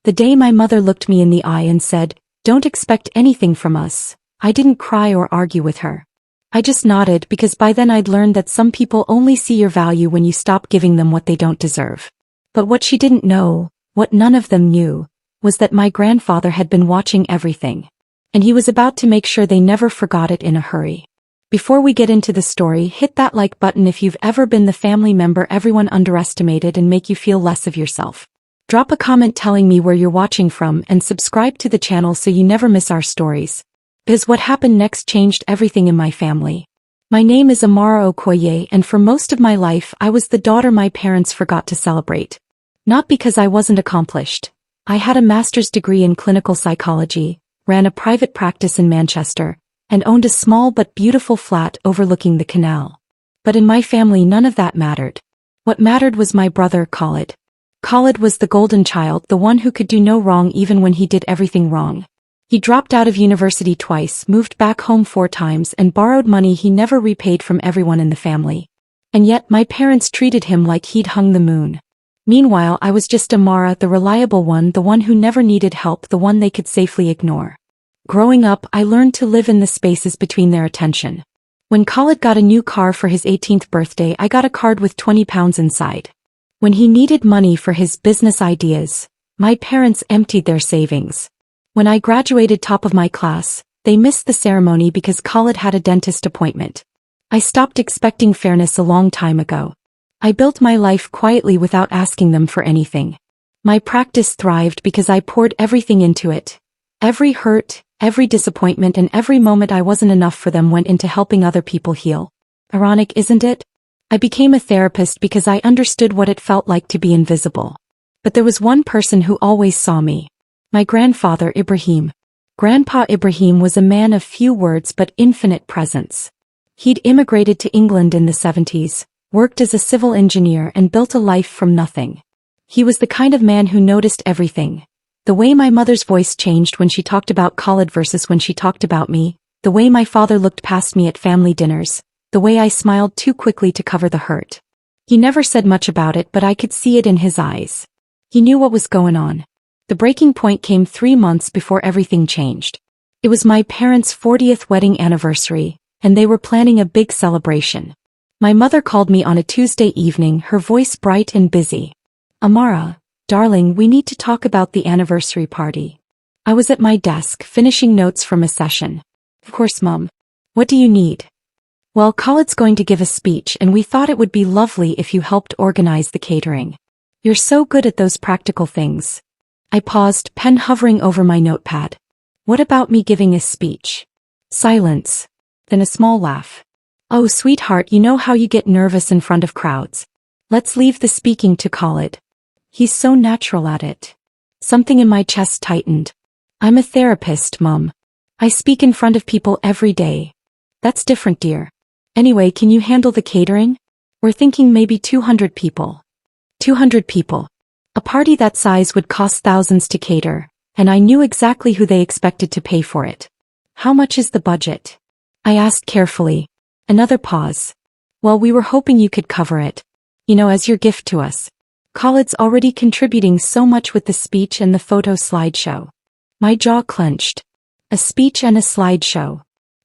The day my mother looked me in the eye and said, "Don't expect anything from us," I didn't cry or argue with her. I just nodded because by then I'd learned that some people only see your value when you stop giving them what they don't deserve. But what she didn't know, what none of them knew, was that my grandfather had been watching everything. And he was about to make sure they never forgot it in a hurry. Before we get into the story, hit that like button if you've ever been the family member everyone underestimated and make you feel less of yourself. Drop a comment telling me where you're watching from and subscribe to the channel so you never miss our stories. Because what happened next changed everything in my family. My name is Amara Okoye, and for most of my life I was the daughter my parents forgot to celebrate. Not because I wasn't accomplished. I had a master's degree in clinical psychology, ran a private practice in Manchester, and owned a small but beautiful flat overlooking the canal. But in my family none of that mattered. What mattered was my brother, Khalid. Khalid was the golden child, the one who could do no wrong even when he did everything wrong. He dropped out of university twice, moved back home 4 times, and borrowed money he never repaid from everyone in the family. And yet my parents treated him like he'd hung the moon. Meanwhile, I was just Amara, the reliable one, the one who never needed help, the one they could safely ignore. Growing up, I learned to live in the spaces between their attention. When Khalid got a new car for his 18th birthday, I got a card with £20 inside. When he needed money for his business ideas, my parents emptied their savings. When I graduated top of my class, they missed the ceremony because Khalid had a dentist appointment. I stopped expecting fairness a long time ago. I built my life quietly without asking them for anything. My practice thrived because I poured everything into it. Every hurt, every disappointment, and every moment I wasn't enough for them went into helping other people heal. Ironic, isn't it? I became a therapist because I understood what it felt like to be invisible. But there was one person who always saw me. My grandfather, Ibrahim. Grandpa Ibrahim was a man of few words but infinite presence. He'd immigrated to England in the 70s, worked as a civil engineer, and built a life from nothing. He was the kind of man who noticed everything. The way my mother's voice changed when she talked about Khalid versus when she talked about me, the way my father looked past me at family dinners, the way I smiled too quickly to cover the hurt. He never said much about it, but I could see it in his eyes. He knew what was going on. The breaking point came 3 months before everything changed. It was my parents' 40th wedding anniversary, and they were planning a big celebration. My mother called me on a Tuesday evening, her voice bright and busy. "Amara, darling, we need to talk about the anniversary party." I was at my desk, finishing notes from a session. "Of course, Mum. What do you need?" "Well, Khalid's going to give a speech, and we thought it would be lovely if you helped organize the catering. You're so good at those practical things." I paused, pen hovering over my notepad. "What about me giving a speech?" Silence. Then a small laugh. "Oh, sweetheart, you know how you get nervous in front of crowds. Let's leave the speaking to Khalid. He's so natural at it." Something in my chest tightened. "I'm a therapist, Mum. I speak in front of people every day." "That's different, dear. Anyway, can you handle the catering? We're thinking maybe 200 people. 200 people. A party that size would cost thousands to cater, and I knew exactly who they expected to pay for it." "How much is the budget?" I asked carefully. Another pause. "Well, we were hoping you could cover it. As your gift to us. Khalid's already contributing so much with the speech and the photo slideshow." My jaw clenched. A speech and a slideshow.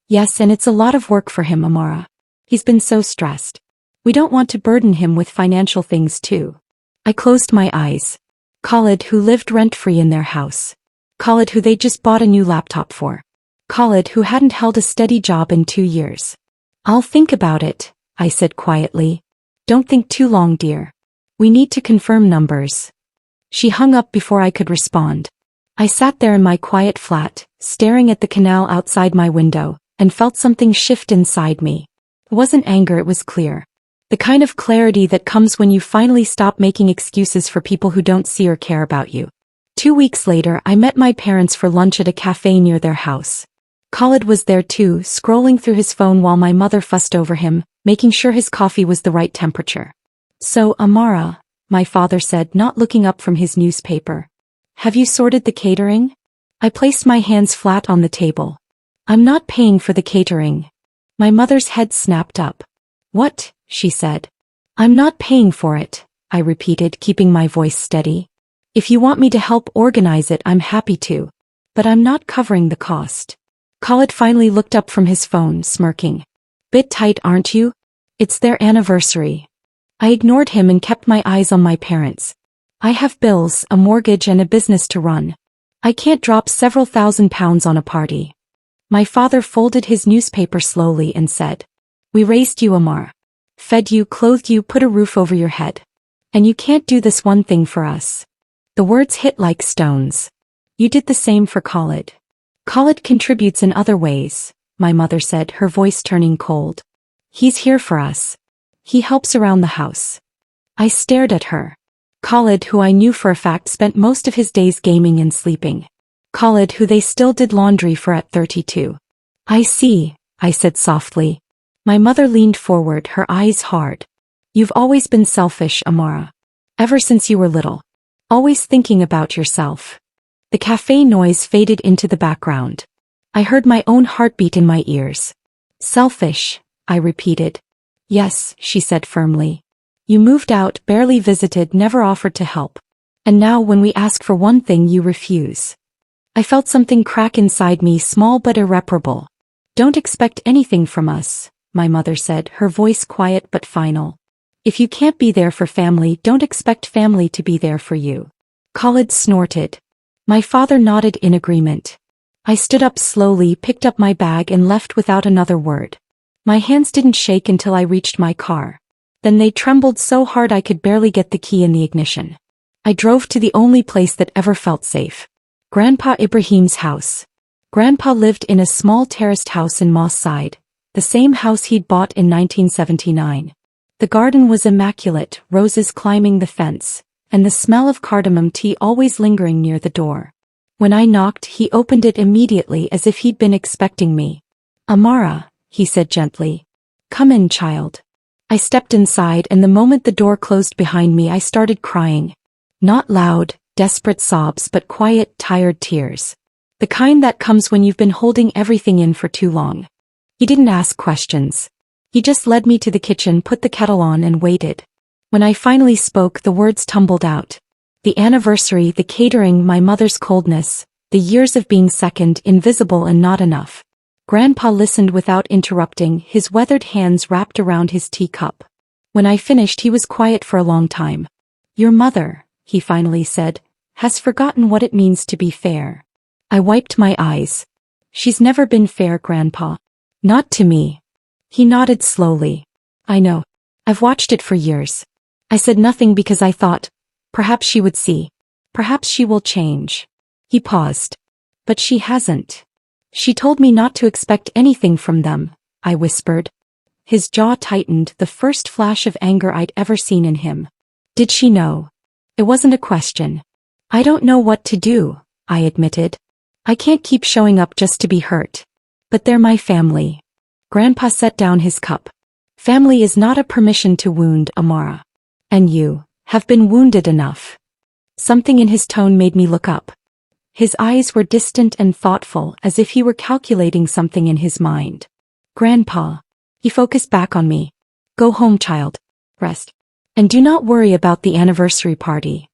Yes, and it's a lot of work for him, Amara. He's been so stressed. We don't want to burden him with financial things too. I closed my eyes. Khalid, who lived rent-free in their house. Khalid, who they just bought a new laptop for. Khalid, who hadn't held a steady job in 2 years. "I'll think about it," I said quietly. "Don't think too long, dear. We need to confirm numbers." She hung up before I could respond. I sat there in my quiet flat, staring at the canal outside my window, and felt something shift inside me. It wasn't anger, it was clear. The kind of clarity that comes when you finally stop making excuses for people who don't see or care about you. 2 weeks later, I met my parents for lunch at a cafe near their house. Khalid was there too, scrolling through his phone while my mother fussed over him, making sure his coffee was the right temperature. "So, Amara," my father said, not looking up from his newspaper. "Have you sorted the catering?" I placed my hands flat on the table. "I'm not paying for the catering." My mother's head snapped up. "What?" she said. "I'm not paying for it," I repeated, keeping my voice steady. If you want me to help organize it, I'm happy to. But I'm not covering the cost. Khalid finally looked up from his phone, smirking. Bit tight, aren't you? It's their anniversary. I ignored him and kept my eyes on my parents. I have bills, a mortgage and a business to run. I can't drop several £1,000s on a party. My father folded his newspaper slowly and said, We raised you, Amar. Fed you, clothed you, put a roof over your head. And you can't do this one thing for us. The words hit like stones. You did the same for Khalid. Khalid contributes in other ways, my mother said, her voice turning cold. He's here for us. He helps around the house. I stared at her. Khalid, who I knew for a fact spent most of his days gaming and sleeping. Khalid, who they still did laundry for at 32. I see, I said softly. My mother leaned forward, her eyes hard. You've always been selfish, Amara. Ever since you were little. Always thinking about yourself. The cafe noise faded into the background. I heard my own heartbeat in my ears. Selfish, I repeated. Yes, she said firmly. You moved out, barely visited, never offered to help. And now when we ask for one thing, you refuse. I felt something crack inside me, small but irreparable. Don't expect anything from us, my mother said, her voice quiet but final. If you can't be there for family, don't expect family to be there for you. Khalid snorted. My father nodded in agreement. I stood up slowly, picked up my bag and left without another word. My hands didn't shake until I reached my car. Then they trembled so hard I could barely get the key in the ignition. I drove to the only place that ever felt safe. Grandpa Ibrahim's house. Grandpa lived in a small terraced house in Moss Side, the same house he'd bought in 1979. The garden was immaculate, roses climbing the fence, and the smell of cardamom tea always lingering near the door. When I knocked, he opened it immediately as if he'd been expecting me. Amara, he said gently. Come in, child. I stepped inside and the moment the door closed behind me I started crying. Not loud, desperate sobs but quiet, tired tears. The kind that comes when you've been holding everything in for too long. He didn't ask questions. He just led me to the kitchen, put the kettle on and waited. When I finally spoke, the words tumbled out. The anniversary, the catering, my mother's coldness, the years of being second, invisible and not enough. Grandpa listened without interrupting, his weathered hands wrapped around his teacup. When I finished, he was quiet for a long time. Your mother, he finally said, has forgotten what it means to be fair. I wiped my eyes. She's never been fair, Grandpa. Not to me. He nodded slowly. I know. I've watched it for years. I said nothing because I thought, perhaps she would see. Perhaps she will change. He paused. But she hasn't. She told me not to expect anything from them, I whispered. His jaw tightened, the first flash of anger I'd ever seen in him. Did she know? It wasn't a question. I don't know what to do, I admitted. I can't keep showing up just to be hurt. But they're my family. Grandpa set down his cup. Family is not a permission to wound, Amara. And you have been wounded enough. Something in his tone made me look up. His eyes were distant and thoughtful, as if he were calculating something in his mind. Grandpa. He focused back on me. Go home, child. Rest. And do not worry about the anniversary party.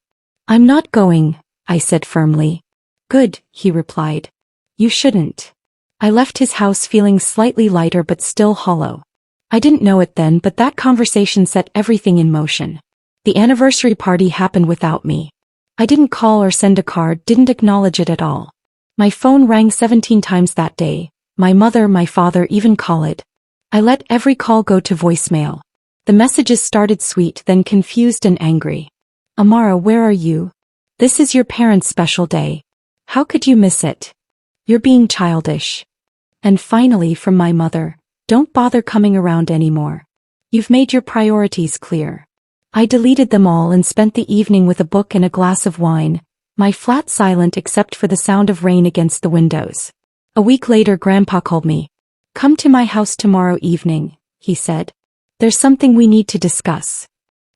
I'm not going, I said firmly. Good, he replied. You shouldn't. I left his house feeling slightly lighter but still hollow. I didn't know it then, but that conversation set everything in motion. The anniversary party happened without me. I didn't call or send a card, didn't acknowledge it at all. My phone rang 17 times that day. My mother, my father, even Khalid. I let every call go to voicemail. The messages started sweet, then confused and angry. Amara, where are you? This is your parents' special day. How could you miss it? You're being childish. And finally from my mother, don't bother coming around anymore. You've made your priorities clear. I deleted them all and spent the evening with a book and a glass of wine, my flat silent except for the sound of rain against the windows. A week later, Grandpa called me. Come to my house tomorrow evening, he said. There's something we need to discuss.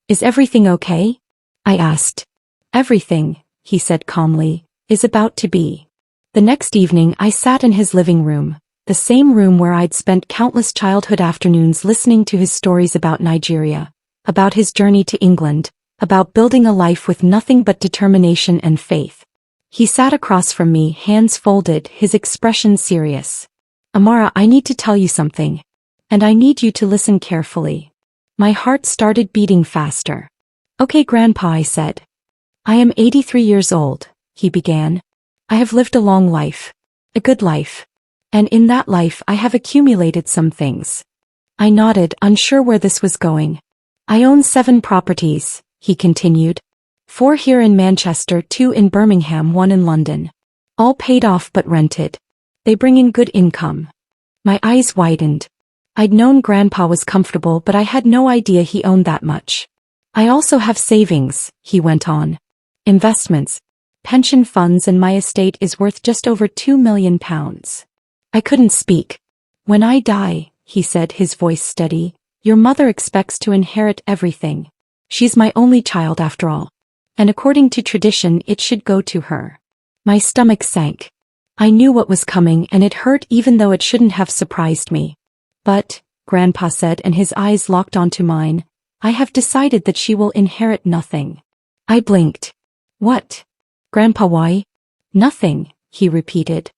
Is everything okay? I asked. Everything, he said calmly, is about to be. The next evening I sat in his living room, the same room where I'd spent countless childhood afternoons listening to his stories about Nigeria, about his journey to England, about building a life with nothing but determination and faith. He sat across from me, hands folded, his expression serious. Amara, I need to tell you something. And I need you to listen carefully. My heart started beating faster. Okay, Grandpa, I said. I am 83 years old, he began. I have lived a long life. A good life. And in that life I have accumulated some things. I nodded, unsure where this was going. I own 7 properties, he continued. 4 here in Manchester, 2 in Birmingham, 1 in London. All paid off but rented. They bring in good income. My eyes widened. I'd known Grandpa was comfortable, but I had no idea he owned that much. I also have savings, he went on. Investments, pension funds, and my estate is worth just over £2 million. I couldn't speak. When I die, he said, his voice steady, your mother expects to inherit everything. She's my only child after all. And according to tradition, it should go to her. My stomach sank. I knew what was coming, and it hurt even though it shouldn't have surprised me. But, Grandpa said, and his eyes locked onto mine, I have decided that she will inherit nothing. I blinked. What? Grandpa, why? Nothing, he repeated.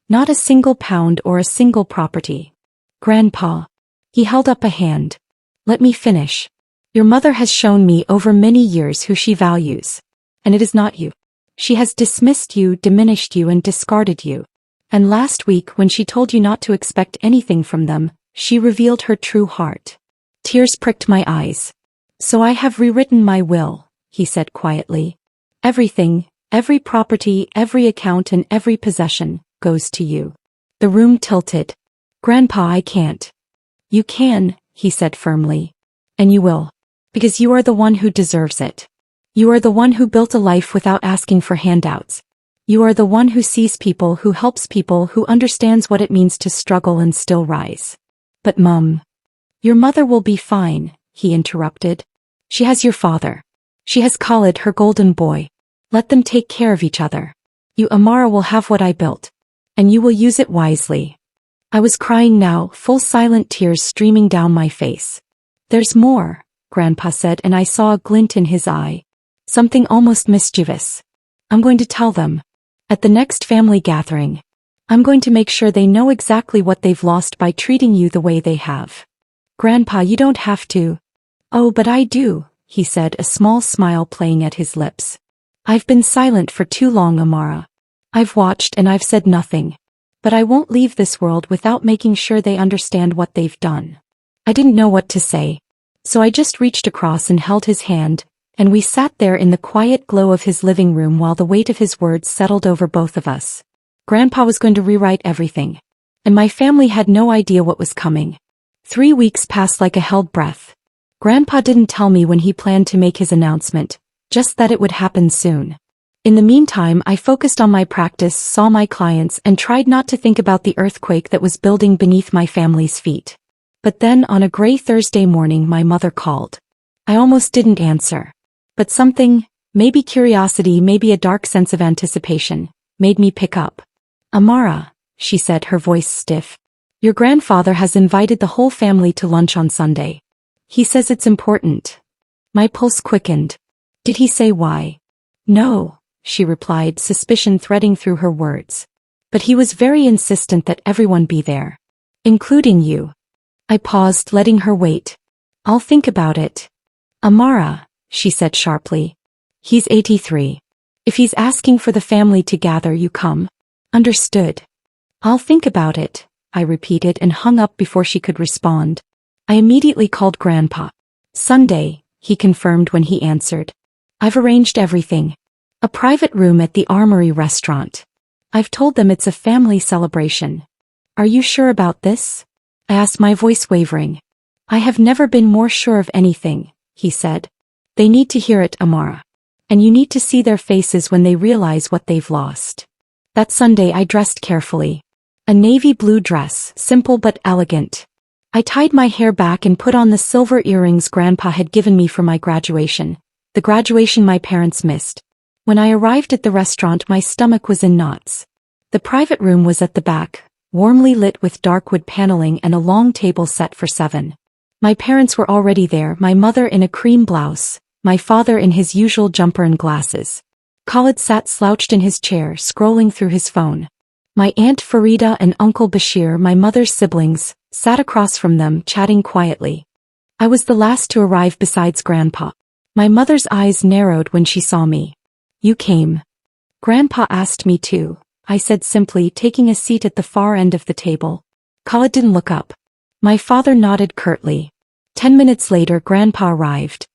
Not a single pound or a single property. Grandpa. He held up a hand. Let me finish. Your mother has shown me over many years who she values. And it is not you. She has dismissed you, diminished you, and discarded you. And last week, when she told you not to expect anything from them, she revealed her true heart. Tears pricked my eyes. So I have rewritten my will, he said quietly. Everything, every property, every account, and every possession goes to you. The room tilted. Grandpa, I can't. You can, he said firmly. And you will. Because you are the one who deserves it. You are the one who built a life without asking for handouts. You are the one who sees people, who helps people, who understands what it means to struggle and still rise. But Mum. Your mother will be fine, he interrupted. She has your father. She has Khalid, her golden boy. Let them take care of each other. You, Amara, will have what I built. And you will use it wisely. I was crying now, full silent tears streaming down my face. There's more, Grandpa said, and I saw a glint in his eye. Something almost mischievous. I'm going to tell them. At the next family gathering. I'm going to make sure they know exactly what they've lost by treating you the way they have. Grandpa, you don't have to. Oh, but I do, he said, a small smile playing at his lips. I've been silent for too long, Amara. I've watched and I've said nothing. But I won't leave this world without making sure they understand what they've done. I didn't know what to say. So I just reached across and held his hand, and we sat there in the quiet glow of his living room while the weight of his words settled over both of us. Grandpa was going to rewrite everything. And my family had no idea what was coming. 3 weeks passed like a held breath. Grandpa didn't tell me when he planned to make his announcement, just that it would happen soon. In the meantime, I focused on my practice, saw my clients, and tried not to think about the earthquake that was building beneath my family's feet. But then on a gray Thursday morning, my mother called. I almost didn't answer. But something, maybe curiosity, maybe a dark sense of anticipation, made me pick up. Amara, she said, her voice stiff. Your grandfather has invited the whole family to lunch on Sunday. He says it's important. My pulse quickened. Did he say why? No, she replied, suspicion threading through her words. But he was very insistent that everyone be there. Including you. I paused, letting her wait. I'll think about it. Amara, she said sharply. He's 83. If he's asking for the family to gather, you come. Understood. I'll think about it, I repeated and hung up before she could respond. I immediately called Grandpa. Sunday, he confirmed when he answered. I've arranged everything. A private room at the Armory restaurant. I've told them it's a family celebration. Are you sure about this? I asked, my voice wavering. I have never been more sure of anything, he said. They need to hear it, Amara. And you need to see their faces when they realize what they've lost. That Sunday I dressed carefully. A navy blue dress, simple but elegant. I tied my hair back and put on the silver earrings Grandpa had given me for my graduation, the graduation my parents missed. When I arrived at the restaurant, my stomach was in knots. The private room was at the back, warmly lit with dark wood paneling and a long table set for 7. My parents were already there, my mother in a cream blouse, my father in his usual jumper and glasses. Khalid sat slouched in his chair, scrolling through his phone. My Aunt Farida and Uncle Bashir, my mother's siblings, sat across from them, chatting quietly. I was the last to arrive besides Grandpa. My mother's eyes narrowed when she saw me. You came. Grandpa asked me to, I said simply, taking a seat at the far end of the table. Khalid didn't look up. My father nodded curtly. 10 minutes later, Grandpa arrived.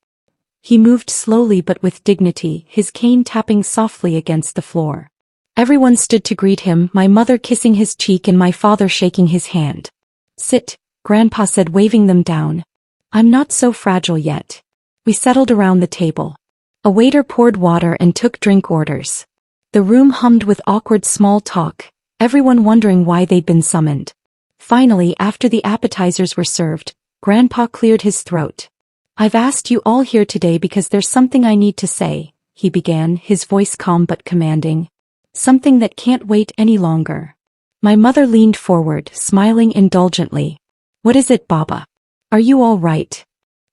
He moved slowly but with dignity, his cane tapping softly against the floor. Everyone stood to greet him, my mother kissing his cheek and my father shaking his hand. Sit, Grandpa said, waving them down. I'm not so fragile yet. We settled around the table. A waiter poured water and took drink orders. The room hummed with awkward small talk, everyone wondering why they'd been summoned. Finally, after the appetizers were served, Grandpa cleared his throat. I've asked you all here today because there's something I need to say, he began, his voice calm but commanding. Something that can't wait any longer. My mother leaned forward, smiling indulgently. What is it, Baba? Are you all right?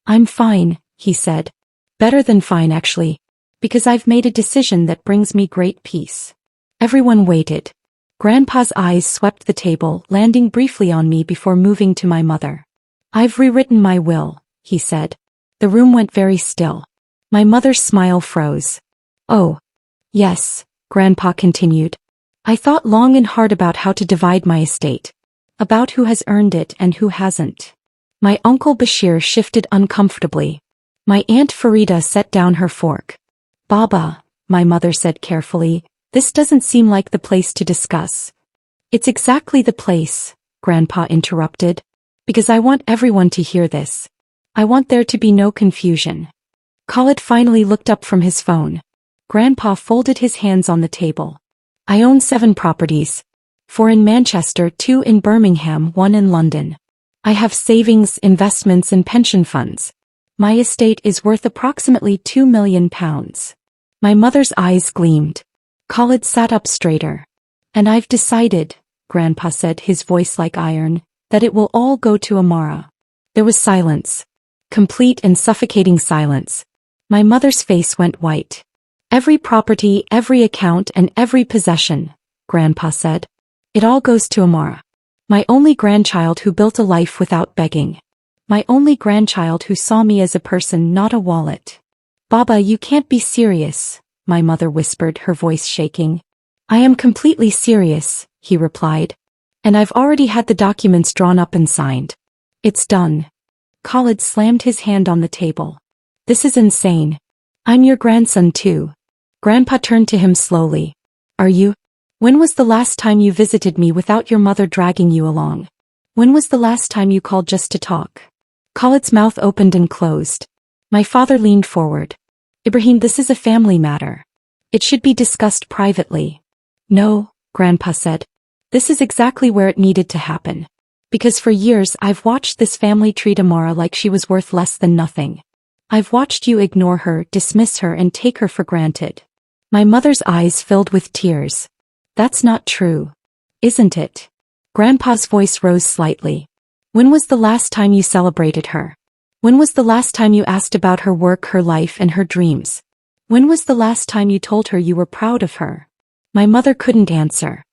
I'm fine, he said. Better than fine, actually. Because I've made a decision that brings me great peace. Everyone waited. Grandpa's eyes swept the table, landing briefly on me before moving to my mother. I've rewritten my will, he said. The room went very still. My mother's smile froze. Oh. Yes, Grandpa continued. I thought long and hard about how to divide my estate. About who has earned it and who hasn't. My Uncle Bashir shifted uncomfortably. My Aunt Farida set down her fork. Baba, my mother said carefully, this doesn't seem like the place to discuss. It's exactly the place, Grandpa interrupted. Because I want everyone to hear this. I want there to be no confusion. Khalid finally looked up from his phone. Grandpa folded his hands on the table. I own 7 properties. 4 in Manchester, 2 in Birmingham, 1 in London. I have savings, investments and pension funds. My estate is worth approximately £2 million. My mother's eyes gleamed. Khalid sat up straighter. And I've decided, Grandpa said, his voice like iron, that it will all go to Amara. There was silence. Complete and suffocating silence. My mother's face went white. Every property, every account and every possession, Grandpa said. It all goes to Amara. My only grandchild who built a life without begging. My only grandchild who saw me as a person, not a wallet. Baba, you can't be serious, my mother whispered, her voice shaking. I am completely serious, he replied. And I've already had the documents drawn up and signed. It's done. Khalid slammed his hand on the table. This is insane. I'm your grandson too. Grandpa turned to him slowly. Are you? When was the last time you visited me without your mother dragging you along? When was the last time you called just to talk? Khalid's mouth opened and closed. My father leaned forward. Ibrahim, this is a family matter. It should be discussed privately. No, Grandpa said. This is exactly where it needed to happen. Because for years I've watched this family treat Amara like she was worth less than nothing. I've watched you ignore her, dismiss her and take her for granted. My mother's eyes filled with tears. That's not true. Isn't it? Grandpa's voice rose slightly. When was the last time you celebrated her? When was the last time you asked about her work, her life and her dreams? When was the last time you told her you were proud of her? My mother couldn't answer.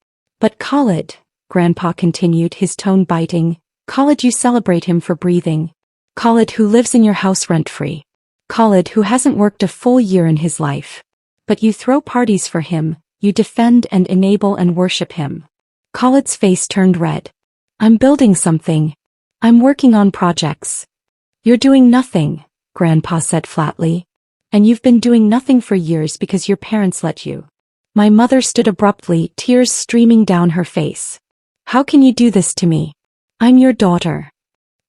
But Khalid, Grandpa continued, his tone biting, Khalid, you celebrate him for breathing. Khalid, who lives in your house rent-free. Khalid, who hasn't worked a full year in his life. But you throw parties for him, you defend and enable and worship him. Khalid's face turned red. I'm building something. I'm working on projects. You're doing nothing, Grandpa said flatly. And you've been doing nothing for years because your parents let you. My mother stood abruptly, tears streaming down her face. How can you do this to me? I'm your daughter.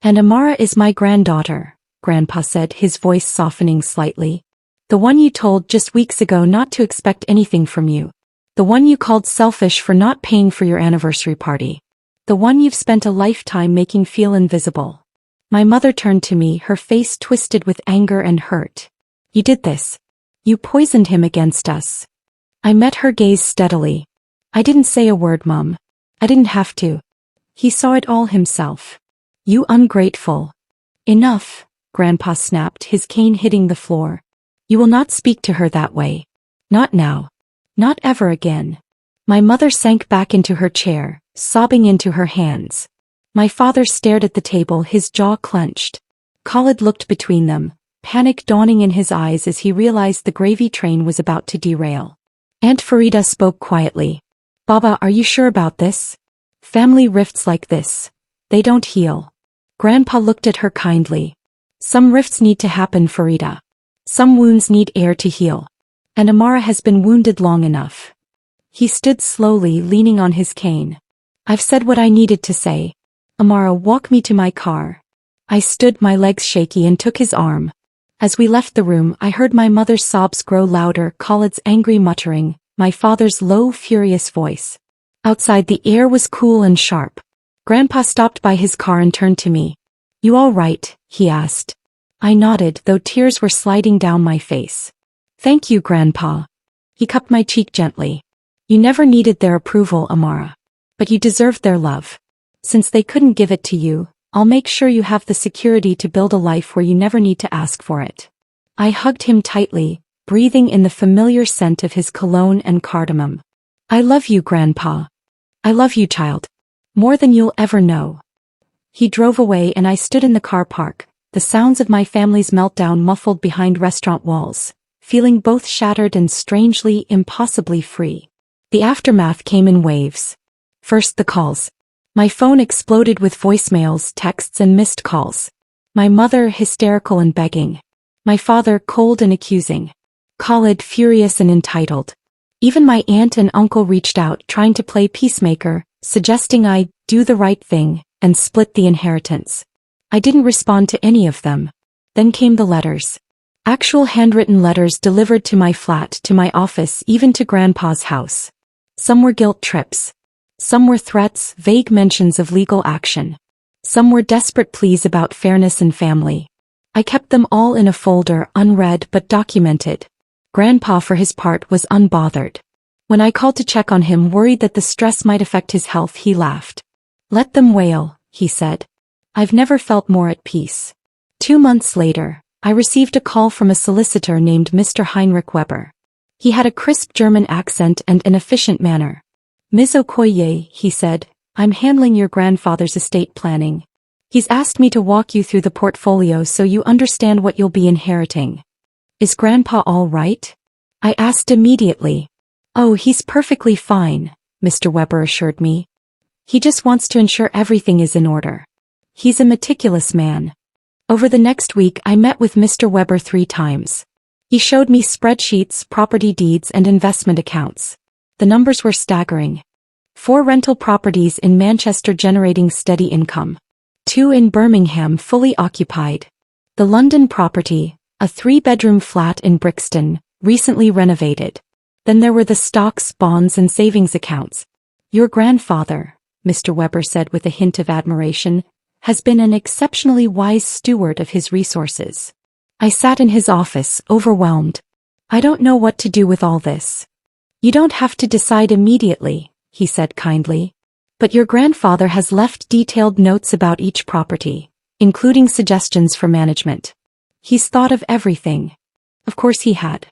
And Amara is my granddaughter, Grandpa said, his voice softening slightly. The one you told just weeks ago not to expect anything from you. The one you called selfish for not paying for your anniversary party. The one you've spent a lifetime making feel invisible. My mother turned to me, her face twisted with anger and hurt. You did this. You poisoned him against us. I met her gaze steadily. I didn't say a word, Mum. I didn't have to. He saw it all himself. You ungrateful. Enough, Grandpa snapped, his cane hitting the floor. You will not speak to her that way. Not now. Not ever again. My mother sank back into her chair, sobbing into her hands. My father stared at the table, his jaw clenched. Khalid looked between them, panic dawning in his eyes as he realized the gravy train was about to derail. Aunt Farida spoke quietly. Baba, are you sure about this? Family rifts like this, they don't heal. Grandpa looked at her kindly. Some rifts need to happen, Farida. Some wounds need air to heal. And Amara has been wounded long enough. He stood slowly, leaning on his cane. I've said what I needed to say. Amara, walk me to my car. I stood, my legs shaky, and took his arm. As we left the room, I heard my mother's sobs grow louder, Khalid's angry muttering, my father's low, furious voice. Outside, the air was cool and sharp. Grandpa stopped by his car and turned to me. You all right? He asked. I nodded, though tears were sliding down my face. Thank you, Grandpa. He cupped my cheek gently. You never needed their approval, Amara. But you deserved their love. Since they couldn't give it to you, I'll make sure you have the security to build a life where you never need to ask for it. I hugged him tightly, breathing in the familiar scent of his cologne and cardamom. I love you, Grandpa. I love you, child. More than you'll ever know. He drove away and I stood in the car park, the sounds of my family's meltdown muffled behind restaurant walls, feeling both shattered and strangely, impossibly free. The aftermath came in waves. First the calls. My phone exploded with voicemails, texts, and missed calls. My mother hysterical and begging. My father cold and accusing. Khalid furious and entitled. Even my aunt and uncle reached out, trying to play peacemaker, suggesting I do the right thing and split the inheritance. I didn't respond to any of them. Then came the letters. Actual handwritten letters delivered to my flat, to my office, even to Grandpa's house. Some were guilt trips. Some were threats, vague mentions of legal action. Some were desperate pleas about fairness and family. I kept them all in a folder, unread but documented. Grandpa, for his part, was unbothered. When I called to check on him, worried that the stress might affect his health, he laughed. Let them wail, he said. I've never felt more at peace. 2 months later, I received a call from a solicitor named Mr. Heinrich Weber. He had a crisp German accent and an efficient manner. Ms. Okoye, he said, I'm handling your grandfather's estate planning. He's asked me to walk you through the portfolio so you understand what you'll be inheriting. Is Grandpa all right? I asked immediately. Oh, he's perfectly fine, Mr. Weber assured me. He just wants to ensure everything is in order. He's a meticulous man. Over the next week, I met with Mr. Weber 3 times. He showed me spreadsheets, property deeds, and investment accounts. The numbers were staggering. 4 rental properties in Manchester generating steady income. 2 in Birmingham fully occupied. The London property, a 3-bedroom flat in Brixton, recently renovated. Then there were the stocks, bonds, and savings accounts. Your grandfather, Mr. Weber said with a hint of admiration, has been an exceptionally wise steward of his resources. I sat in his office, overwhelmed. I don't know what to do with all this. You don't have to decide immediately, he said kindly. But your grandfather has left detailed notes about each property, including suggestions for management. He's thought of everything. Of course he had.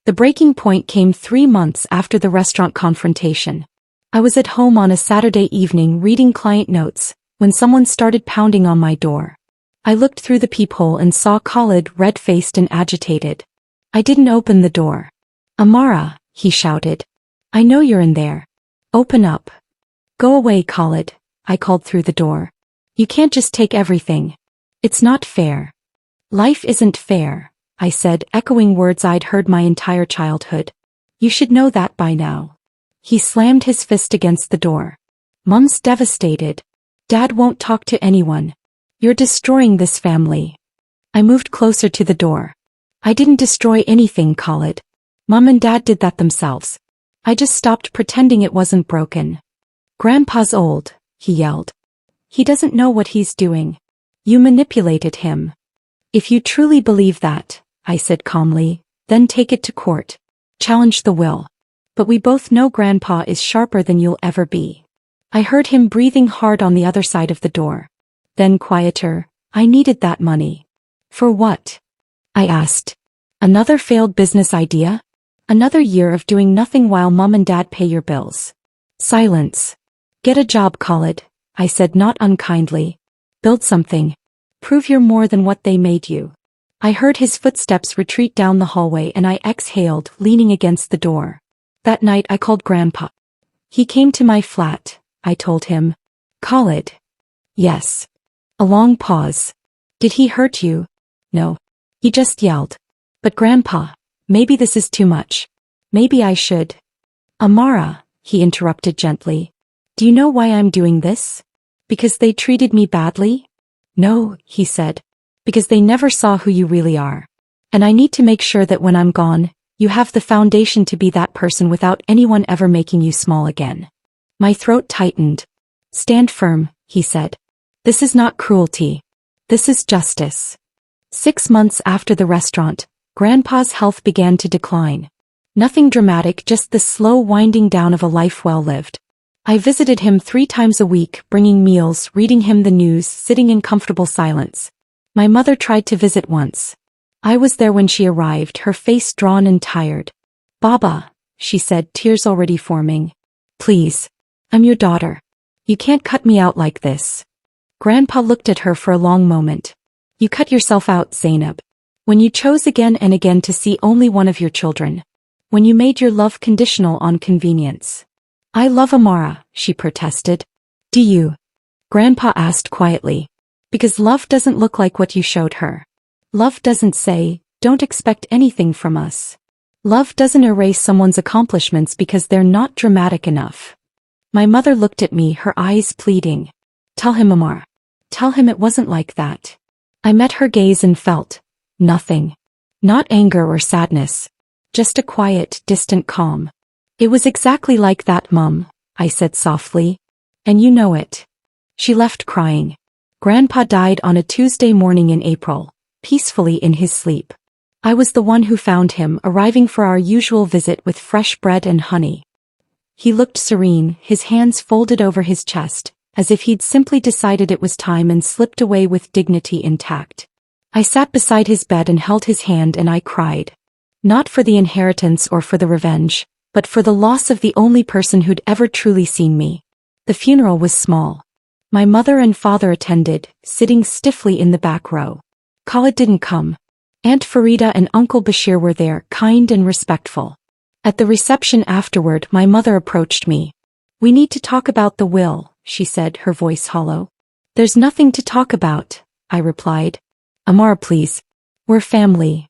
The breaking point came 3 months after the restaurant confrontation. I was at home on a Saturday evening reading client notes, when someone started pounding on my door. I looked through the peephole and saw Khalid, red-faced and agitated. I didn't open the door. Amara, he shouted. I know you're in there. Open up. Go away, Khalid, I called through the door. You can't just take everything. It's not fair. Life isn't fair, I said, echoing words I'd heard my entire childhood. You should know that by now. He slammed his fist against the door. Mum's devastated. Dad won't talk to anyone. You're destroying this family. I moved closer to the door. I didn't destroy anything, Khalid. Mum and Dad did that themselves. I just stopped pretending it wasn't broken. Grandpa's old, he yelled. He doesn't know what he's doing. You manipulated him. If you truly believe that, I said calmly, then take it to court. Challenge the will. But we both know Grandpa is sharper than you'll ever be. I heard him breathing hard on the other side of the door. Then quieter, I needed that money. For what? I asked. Another failed business idea? Another year of doing nothing while mom and dad pay your bills. Silence. Get a job, Khalid, I said not unkindly. Build something. Prove you're more than what they made you. I heard his footsteps retreat down the hallway and I exhaled, leaning against the door. That night I called Grandpa. He came to my flat, I told him. Khalid. Yes. A long pause. Did he hurt you? No. He just yelled. But Grandpa, maybe this is too much. Maybe I should. Amara, he interrupted gently. Do you know why I'm doing this? Because they treated me badly? No, he said. Because they never saw who you really are. And I need to make sure that when I'm gone, you have the foundation to be that person without anyone ever making you small again. My throat tightened. Stand firm, he said. This is not cruelty. This is justice. 6 months after the restaurant, Grandpa's health began to decline. Nothing dramatic, just the slow winding down of a life well lived. I visited him 3 times a week, bringing meals, reading him the news, sitting in comfortable silence. My mother tried to visit once. I was there when she arrived, her face drawn and tired. Baba, she said, tears already forming. Please. I'm your daughter. You can't cut me out like this. Grandpa looked at her for a long moment. You cut yourself out, Zainab. When you chose again and again to see only one of your children. When you made your love conditional on convenience. I love Amara, she protested. Do you? Grandpa asked quietly. Because love doesn't look like what you showed her. Love doesn't say, don't expect anything from us. Love doesn't erase someone's accomplishments because they're not dramatic enough. My mother looked at me, her eyes pleading. Tell him, Amara. Tell him it wasn't like that. I met her gaze and felt nothing. Not anger or sadness. Just a quiet, distant calm. It was exactly like that, Mum, I said softly. And you know it. She left crying. Grandpa died on a Tuesday morning in April, peacefully in his sleep. I was the one who found him, arriving for our usual visit with fresh bread and honey. He looked serene, his hands folded over his chest, as if he'd simply decided it was time and slipped away with dignity intact. I sat beside his bed and held his hand and I cried. Not for the inheritance or for the revenge, but for the loss of the only person who'd ever truly seen me. The funeral was small. My mother and father attended, sitting stiffly in the back row. Khalid didn't come. Aunt Farida and Uncle Bashir were there, kind and respectful. At the reception afterward, my mother approached me. We need to talk about the will, she said, her voice hollow. There's nothing to talk about, I replied. Amara, please. We're family.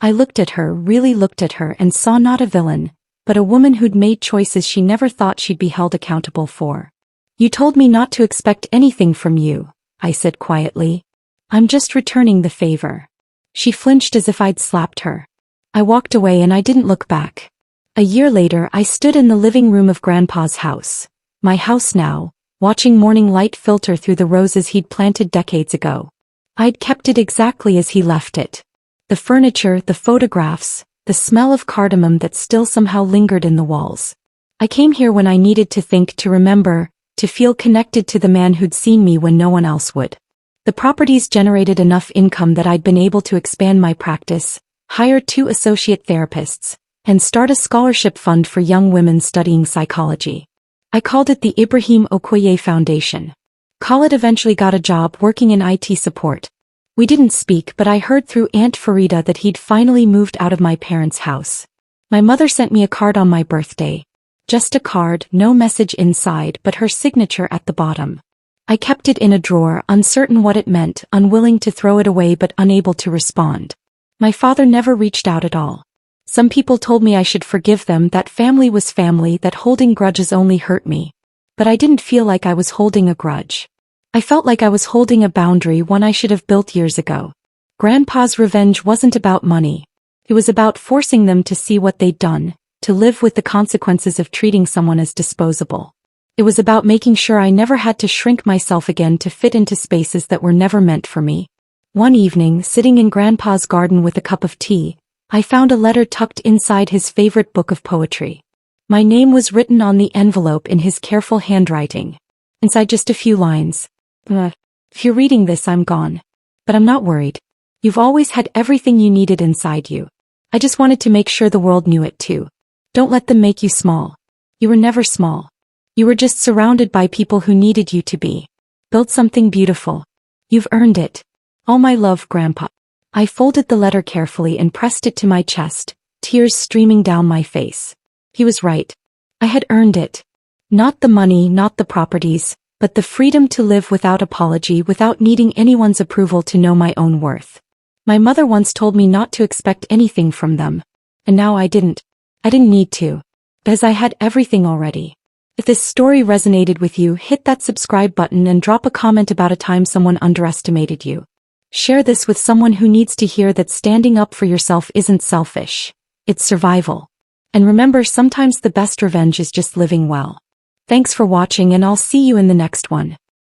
I looked at her, really looked at her, and saw not a villain, but a woman who'd made choices she never thought she'd be held accountable for. You told me not to expect anything from you, I said quietly. I'm just returning the favor. She flinched as if I'd slapped her. I walked away and I didn't look back. A year later, I stood in the living room of Grandpa's house. My house now, watching morning light filter through the roses he'd planted decades ago. I'd kept it exactly as he left it. The furniture, the photographs, the smell of cardamom that still somehow lingered in the walls. I came here when I needed to think, to remember, to feel connected to the man who'd seen me when no one else would. The properties generated enough income that I'd been able to expand my practice, hire 2 associate therapists, and start a scholarship fund for young women studying psychology. I called it the Ibrahim Okoye Foundation. Khalid eventually got a job working in IT support. We didn't speak, but I heard through Aunt Farida that he'd finally moved out of my parents' house. My mother sent me a card on my birthday. Just a card, no message inside, but her signature at the bottom. I kept it in a drawer, uncertain what it meant, unwilling to throw it away but unable to respond. My father never reached out at all. Some people told me I should forgive them, that family was family, that holding grudges only hurt me. But I didn't feel like I was holding a grudge. I felt like I was holding a boundary, one I should have built years ago. Grandpa's revenge wasn't about money. It was about forcing them to see what they'd done, to live with the consequences of treating someone as disposable. It was about making sure I never had to shrink myself again to fit into spaces that were never meant for me. One evening, sitting in Grandpa's garden with a cup of tea, I found a letter tucked inside his favorite book of poetry. My name was written on the envelope in his careful handwriting. Inside just a few lines. If you're reading this, I'm gone. But I'm not worried. You've always had everything you needed inside you. I just wanted to make sure the world knew it too. Don't let them make you small. You were never small. You were just surrounded by people who needed you to be. Build something beautiful. You've earned it. All my love, Grandpa. I folded the letter carefully and pressed it to my chest, tears streaming down my face. He was right. I had earned it. Not the money, not the properties, but the freedom to live without apology, without needing anyone's approval to know my own worth. My mother once told me not to expect anything from them. And now I didn't. I didn't need to. Because I had everything already. If this story resonated with you, hit that subscribe button and drop a comment about a time someone underestimated you. Share this with someone who needs to hear that standing up for yourself isn't selfish. It's survival. And remember, sometimes the best revenge is just living well. Thanks for watching, and I'll see you in the next one.